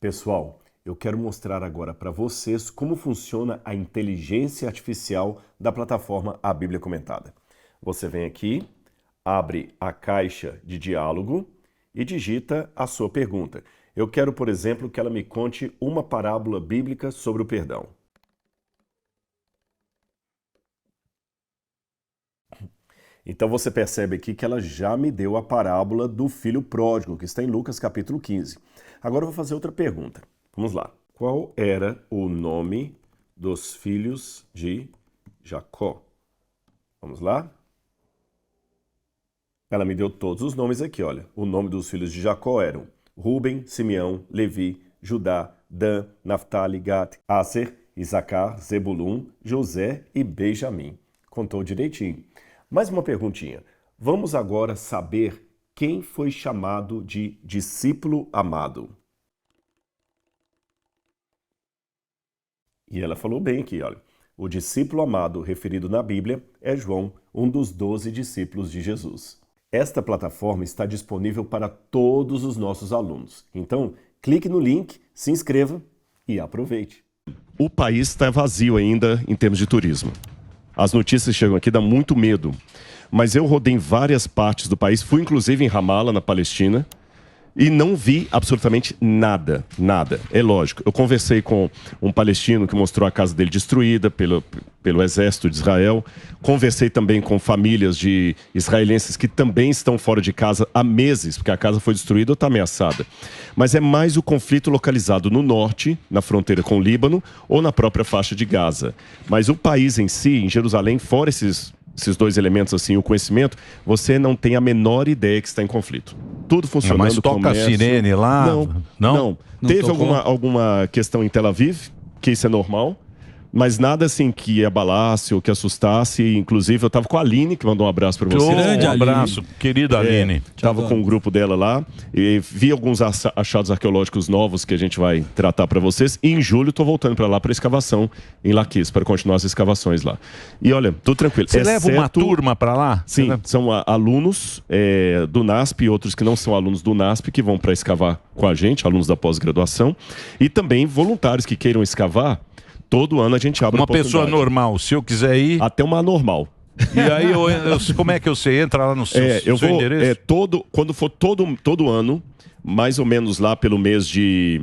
Pessoal, eu quero mostrar agora para vocês como funciona a inteligência artificial da plataforma A Bíblia Comentada. Você vem aqui, abre a caixa de diálogo e digita a sua pergunta. Eu quero, por exemplo, que ela me conte uma parábola bíblica sobre o perdão. Então você percebe aqui que ela já me deu a parábola do filho pródigo, que está em Lucas capítulo 15. Agora eu vou fazer outra pergunta. Vamos lá. Qual era o nome dos filhos de Jacó? Vamos lá? Ela me deu todos os nomes aqui, olha. O nome dos filhos de Jacó eram Ruben, Simeão, Levi, Judá, Dan, Naftali, Gad, Aser, Isacar, Zebulun, José e Benjamim. Contou direitinho. Mais uma perguntinha. Vamos agora saber quem foi chamado de discípulo amado. E ela falou bem aqui, olha. O discípulo amado referido na Bíblia é João, um dos 12 discípulos de Jesus. Esta plataforma está disponível para todos os nossos alunos. Então, clique no link, se inscreva e aproveite. O país está vazio ainda em termos de turismo. As notícias chegam aqui, dá muito medo. Mas eu rodei em várias partes do país, fui inclusive em Ramallah, na Palestina, e não vi absolutamente nada, nada. É lógico, eu conversei com um palestino que mostrou a casa dele destruída pelo exército de Israel. Conversei também com famílias de israelenses que também estão fora de casa há meses, porque a casa foi destruída ou está ameaçada. Mas é mais o conflito localizado no norte, na fronteira com o Líbano, ou na própria faixa de Gaza. Mas o país em si, em Jerusalém, fora esses dois elementos, assim, o conhecimento, você não tem a menor ideia que está em conflito. Tudo funcionando. Mas toca a sirene lá? Não. Teve alguma questão em Tel Aviv, que isso é normal, mas nada assim que abalasse ou que assustasse. Inclusive, eu estava com a Aline, que mandou um abraço para você. Grande abraço, querida Aline. Estava com um grupo dela lá e vi alguns achados arqueológicos novos que a gente vai tratar para vocês. E em julho estou voltando para lá para escavação em Laquis, para continuar as escavações lá. E olha, tudo tranquilo. Você leva uma turma para lá? Sim, são alunos do NASP e outros que não são alunos do NASP que vão para escavar com a gente, alunos da pós-graduação. E também voluntários que queiram escavar. Todo ano a gente abre uma pessoa normal, se eu quiser ir... Até uma anormal. E aí, como é que você entra lá no seu endereço? Quando for todo ano, mais ou menos lá pelo mês de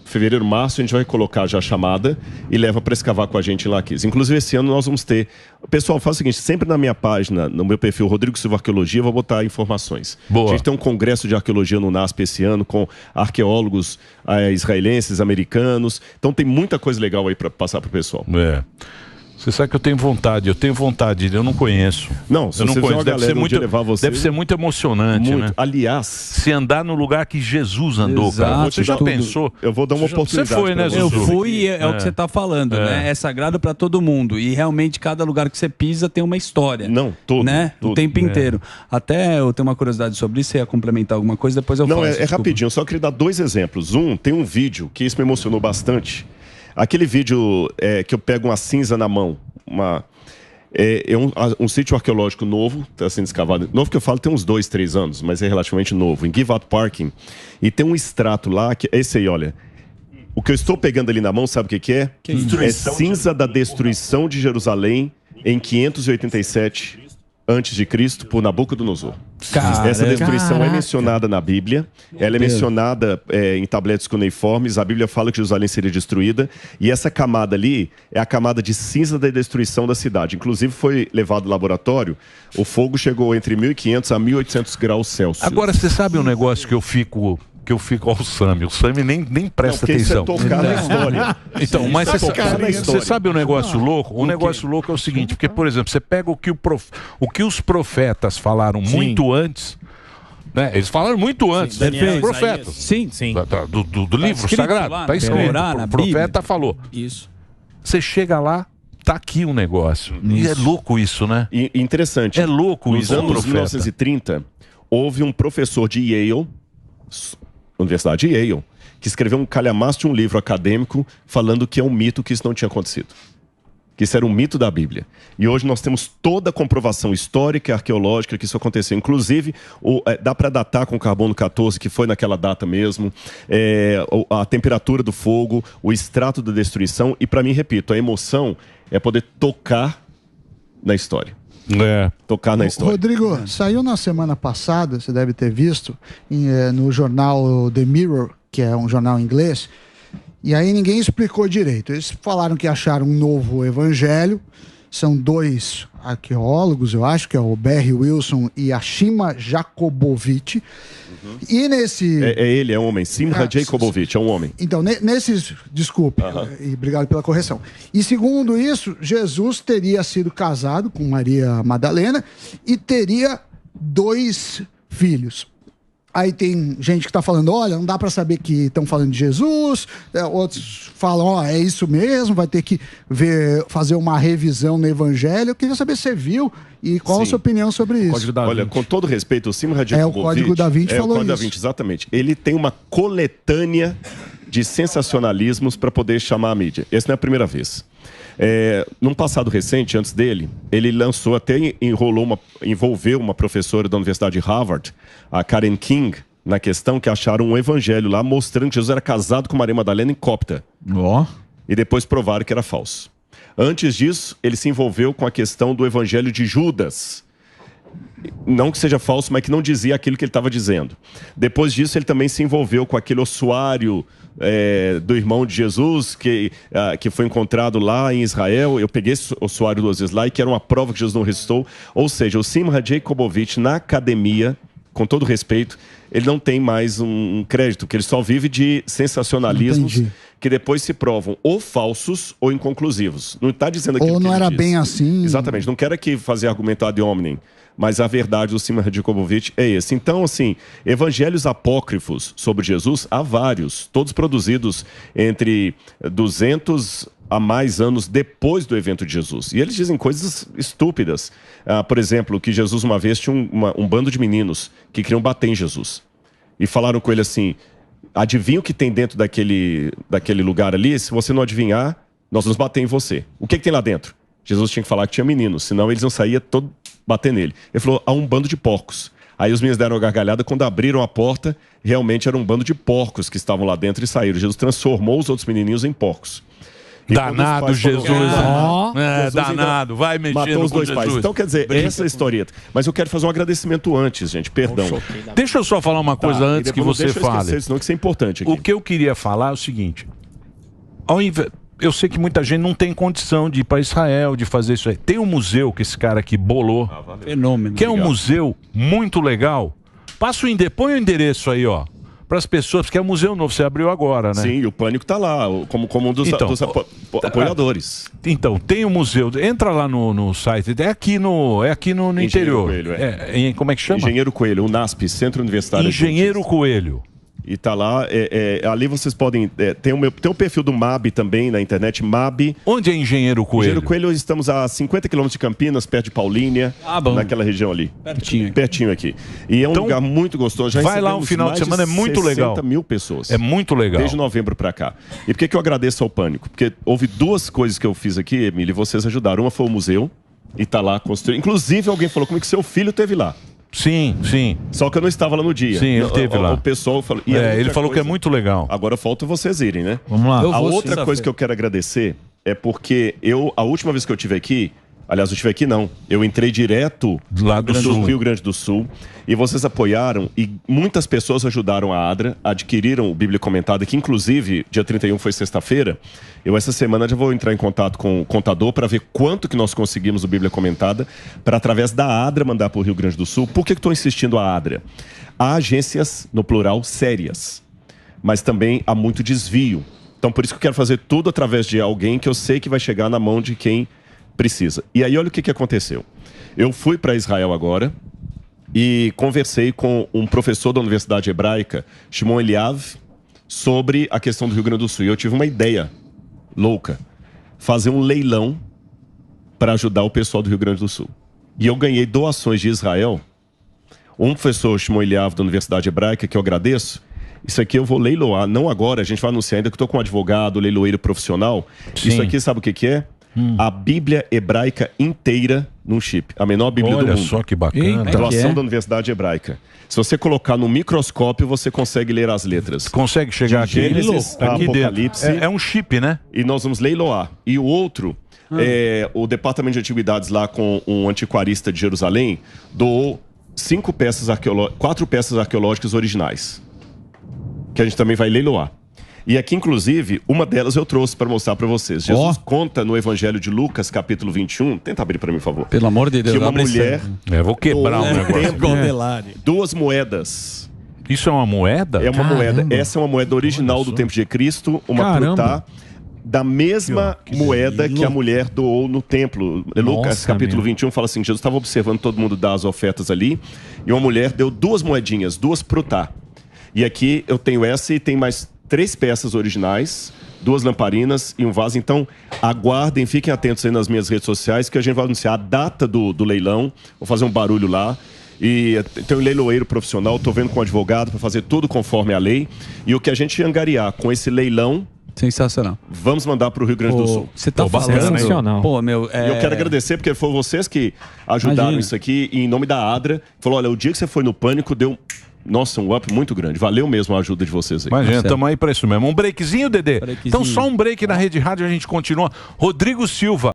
fevereiro, março, a gente vai colocar já a chamada e leva para escavar com a gente em Laquis. Inclusive, esse ano nós vamos ter... Pessoal, faz o seguinte, sempre na minha página, no meu perfil Rodrigo Silva Arqueologia, eu vou botar informações. Boa. A gente tem um congresso de arqueologia no NASP esse ano, com arqueólogos israelenses, americanos. Então tem muita coisa legal aí para passar para o pessoal. Você sabe que eu tenho vontade, eu não conheço. Não, se você conheço. Deve ser muito emocionante, né? Aliás, se andar no lugar que Jesus andou, cara. Você já pensou? Eu vou dar uma oportunidade. Você foi, né, Eu fui e é o que você está falando, né? É sagrado para todo mundo. E realmente cada lugar que você pisa tem uma história. Não, tudo. Né? O tempo inteiro. Até eu tenho uma curiosidade sobre isso, você ia complementar alguma coisa, depois eu falo. Não, é rapidinho, eu só queria dar dois exemplos. Tem um vídeo que isso me emocionou bastante. Aquele vídeo que eu pego uma cinza na mão, um sítio arqueológico novo, está sendo escavado. Novo que eu falo tem uns 2, 3 anos, mas é relativamente novo, em Givat Parking. E tem um extrato lá, que esse aí, olha. O que eu estou pegando ali na mão, sabe o que é? É cinza da destruição de Jerusalém em 587 a.C. por Nabucodonosor. Essa destruição é mencionada na Bíblia, ela é mencionada em tabletes cuneiformes, a Bíblia fala que Jerusalém seria destruída, e essa camada ali é a camada de cinza da destruição da cidade. Inclusive foi levado ao laboratório, o fogo chegou entre 1500 a 1800 graus Celsius. Agora, você sabe um negócio que eu fico ao Sami. O Sami nem presta atenção. Isso é tocar na história. Então, mas você sabe um negócio louco? O negócio louco é o seguinte, porque, por exemplo, você pega o que os profetas falaram muito antes, né? Eles falaram muito antes. Daniel, profetas. Sim. Do livro sagrado. Está escrito. O profeta falou. Isso. Você chega lá, tá aqui um negócio. E é louco isso, né? E interessante. É louco isso. Nos anos 1930, houve um professor de Yale, Universidade de Yale, que escreveu um calhamaço de um livro acadêmico falando que é um mito que isso não tinha acontecido. que isso era um mito da Bíblia. E hoje nós temos toda a comprovação histórica e arqueológica que isso aconteceu. Inclusive, dá para datar com carbono 14, que foi naquela data mesmo, a temperatura do fogo, o extrato da destruição. E para mim, repito, a emoção é poder tocar na história. Tocar na história. Rodrigo, saiu na semana passada, você deve ter visto, no jornal The Mirror, que é um jornal inglês. E aí ninguém explicou direito. Eles falaram que acharam um novo evangelho. São 2 arqueólogos, eu acho, que é o Barry Wilson e a Shima Jakobowicz. E nesse... Ele é um homem. Simha Jakobowicz é um homem. Então, desculpe, e obrigado pela correção. E segundo isso, Jesus teria sido casado com Maria Madalena e teria 2 filhos. Aí tem gente que está falando, olha, não dá para saber que estão falando de Jesus. Outros falam, é isso mesmo, vai ter que fazer uma revisão no Evangelho. Eu queria saber se você viu e qual a sua opinião sobre isso. Olha, com todo respeito, o Simha Jakobowicz... o Código da Vinci falou isso. O Código da Vinci, exatamente. Ele tem uma coletânea de sensacionalismos para poder chamar a mídia. Essa não é a primeira vez. Num passado recente, antes dele, ele lançou, até envolveu uma professora da Universidade de Harvard, a Karen King, na questão que acharam um evangelho lá mostrando que Jesus era casado com Maria Madalena em cópita. E depois provaram que era falso. Antes disso, ele se envolveu com a questão do evangelho de Judas. Não que seja falso, mas que não dizia aquilo que ele estava dizendo. Depois disso, ele também se envolveu com aquele ossuário do irmão de Jesus, que foi encontrado lá em Israel. Eu peguei esse ossuário 2 vezes lá, e que era uma prova que Jesus não ressuscitou. Ou seja, o Simha Jakobowicz, na academia, com todo respeito, ele não tem mais um crédito, porque ele só vive de sensacionalismos que depois se provam ou falsos ou inconclusivos. Não está dizendo aquilo ou que não ele era diz. Bem assim. Exatamente. Não quero aqui fazer argumento ad hominem, mas a verdade do Simha Jakobowicz é esse. Então, assim, evangelhos apócrifos sobre Jesus, há vários, todos produzidos entre 200 a mais anos depois do evento de Jesus. E eles dizem coisas estúpidas. Por exemplo, que Jesus uma vez tinha um bando de meninos que queriam bater em Jesus. E falaram com ele assim, adivinha o que tem dentro daquele lugar ali? Se você não adivinhar, nós vamos bater em você. O que tem lá dentro? Jesus tinha que falar que tinha meninos, senão eles não saíam todo bater nele. Ele falou, há um bando de porcos. Aí os meninos deram uma gargalhada, quando abriram a porta, realmente era um bando de porcos que estavam lá dentro e saíram. Jesus transformou os outros menininhos em porcos. E danado Jesus. Danado, vai mexendo matou os com 2 Jesus. pais. Então, quer dizer, essa é a historieta. Mas eu quero fazer um agradecimento antes, gente, perdão. Deixa eu só falar uma coisa antes que você fale. Senão que isso é importante aqui. O que eu queria falar é o seguinte, eu sei que muita gente não tem condição de ir para Israel, de fazer isso aí. Tem um museu que esse cara aqui bolou, fenômeno, que é um museu muito legal. Põe o endereço aí, ó, para as pessoas, porque é um museu novo, você abriu agora, né? Sim, e o Pânico tá lá, como um dos apoiadores. Então, tem um museu, entra lá no site, é aqui no interior. Coelho, como é que chama? Engenheiro Coelho, o NASP, Centro Universitário. Engenheiro Coelho. E tá lá, ali vocês podem... tem o perfil do MAB também na internet, MAB. Onde é Engenheiro Coelho? Engenheiro Coelho, estamos a 50 quilômetros de Campinas, perto de Paulínia, naquela região ali. Pertinho aqui. E é um lugar muito gostoso. Já vai lá um final de semana, é muito legal. 60 mil pessoas. É muito legal. Desde novembro pra cá. E por que eu agradeço ao Pânico? Porque houve 2 coisas que eu fiz aqui, Emílio, e vocês ajudaram. Uma foi o museu, e tá lá construído. Inclusive, alguém falou comigo que seu filho teve lá. Sim. Só que eu não estava lá no dia. Sim, ele teve lá. O pessoal falou... ele falou que é muito legal. Agora falta vocês irem, né? Vamos lá. A outra coisa que eu quero agradecer é porque a última vez que eu estive aqui, aliás, eu estive aqui não, eu entrei direto lá do Rio Grande do Sul, e vocês apoiaram, e muitas pessoas ajudaram a ADRA, adquiriram o Bíblia Comentada, que inclusive, dia 31 foi sexta-feira. Eu essa semana já vou entrar em contato com o contador para ver quanto que nós conseguimos do Bíblia Comentada, para através da ADRA mandar para o Rio Grande do Sul. Por que estou insistindo a ADRA? Há agências, no plural, sérias, mas também há muito desvio. Então por isso que eu quero fazer tudo através de alguém que eu sei que vai chegar na mão de quem precisa. E aí olha o que aconteceu. Eu fui para Israel agora e conversei com um professor da Universidade Hebraica, Shimon Eliav, sobre a questão do Rio Grande do Sul. E eu tive uma ideia louca, fazer um leilão para ajudar o pessoal do Rio Grande do Sul. E eu ganhei doações de Israel. Um professor, Shimon Eliav, da Universidade Hebraica, que eu agradeço. Isso aqui eu vou leiloar, não agora, a gente vai anunciar ainda que eu estou com um advogado, leiloeiro profissional. Sim. Isso aqui sabe o que é? a Bíblia hebraica inteira num chip. A menor Bíblia do Olha mundo. só que bacana. Doação da Universidade Hebraica. Se você colocar no microscópio, você consegue ler as letras. Consegue chegar de aqui? Gênesis a Aqui Apocalipse. dentro. É um chip, né? E nós vamos leiloar. E o outro, o Departamento de Antiguidades lá com um antiquarista de Jerusalém doou 4 peças arqueológicas originais. Que a gente também vai leiloar. E aqui, inclusive, uma delas eu trouxe para mostrar para vocês. Jesus conta no Evangelho de Lucas, capítulo 21. Tenta abrir para mim, por favor. Pelo amor de Deus. Que uma mulher... vou quebrar o negócio. 2 moedas. Isso é uma moeda? É uma moeda. Essa é uma moeda original do tempo de Cristo. Uma prutá da mesma moeda que a mulher doou no templo. Lucas, capítulo 21, fala assim, Jesus estava observando todo mundo dar as ofertas ali. E uma mulher deu 2 moedinhas, 2 prutá. E aqui eu tenho essa e tem mais 3 peças originais, 2 lamparinas e um vaso. Então, aguardem, fiquem atentos aí nas minhas redes sociais, que a gente vai anunciar a data do leilão. Vou fazer um barulho lá. E tem um leiloeiro profissional, estou vendo com o advogado para fazer tudo conforme a lei. E o que a gente angariar com esse leilão... Sensacional. Vamos mandar para o Rio Grande do Sul. Você tá falando... Sensacional. Pô, meu... E eu quero agradecer, porque foram vocês que ajudaram isso aqui. E em nome da Adra, falou, olha, o dia que você foi no Pânico, deu... Nossa, um up muito grande. Valeu mesmo a ajuda de vocês aí. Imagina, estamos aí para isso mesmo. Um breakzinho, Dedê? Então só um break na Rede Rádio, a gente continua. Rodrigo Silva.